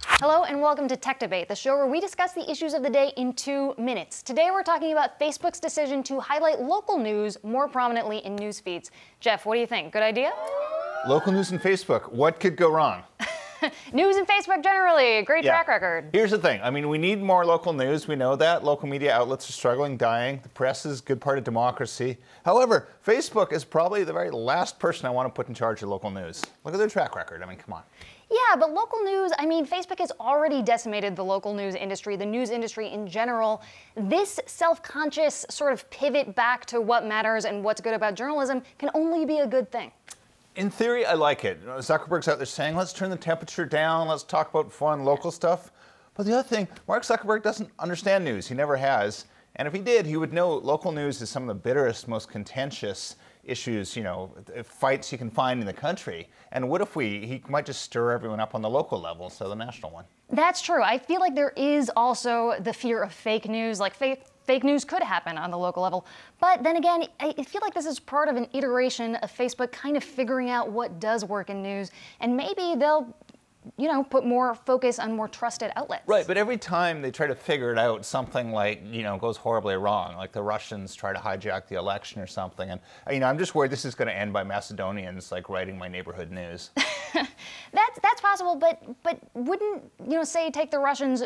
Hello and welcome to Tech Debate, the show where we discuss the issues of the day in 2 minutes. Today we're talking about Facebook's decision to highlight local news more prominently in news feeds. Jeff, what do you think? Good idea? Local news and Facebook, what could go wrong? News and Facebook generally, great track record. Here's the thing, I mean, we need more local news, we know that. Local media outlets are struggling, dying. The press is a good part of democracy. However, Facebook is probably the very last person I want to put in charge of local news. Look at their track record, I mean, come on. Yeah, but local news, I mean, Facebook has already decimated the local news industry, the news industry in general. This self-conscious sort of pivot back to what matters and what's good about journalism can only be a good thing. In theory, I like it. Zuckerberg's out there saying, let's turn the temperature down, let's talk about fun local stuff. But the other thing, Mark Zuckerberg doesn't understand news. He never has. And if he did, he would know local news is some of the bitterest, most contentious issues, you know, fights you can find in the country. And what if he might just stir everyone up on the local level instead of the national one? That's true. I feel like there is also the fear of fake news, like fake news could happen on the local level. But then again, I feel like this is part of an iteration of Facebook kind of figuring out what does work in news. And maybe they'll, you know, put more focus on more trusted outlets. Right, but every time they try to figure it out, something like, you know, goes horribly wrong, like the Russians try to hijack the election or something. And, you know, I'm just worried this is going to end by Macedonians, like, writing my neighborhood news. That's possible, but wouldn't, you know, say take the Russians,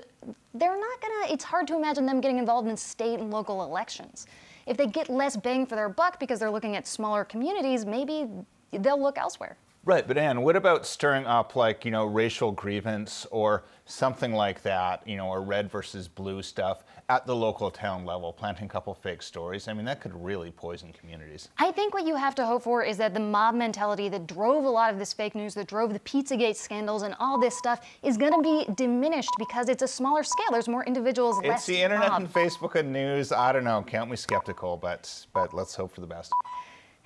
they're not gonna, it's hard to imagine them getting involved in state and local elections. If they get less bang for their buck because they're looking at smaller communities, maybe they'll look elsewhere. Right, but Anne, what about stirring up, like, you know, racial grievance or something like that, you know, or red versus blue stuff at the local town level, planting a couple fake stories? I mean, that could really poison communities. I think what you have to hope for is that the mob mentality that drove a lot of this fake news, that drove the Pizzagate scandals and all this stuff is going to be diminished because it's a smaller scale. There's more individuals, less It's the internet mob. and Facebook and news. I don't know. Count me skeptical, but let's hope for the best.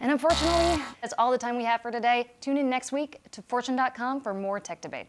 And unfortunately, that's all the time we have for today. Tune in next week to Fortune.com for more Tech Debate.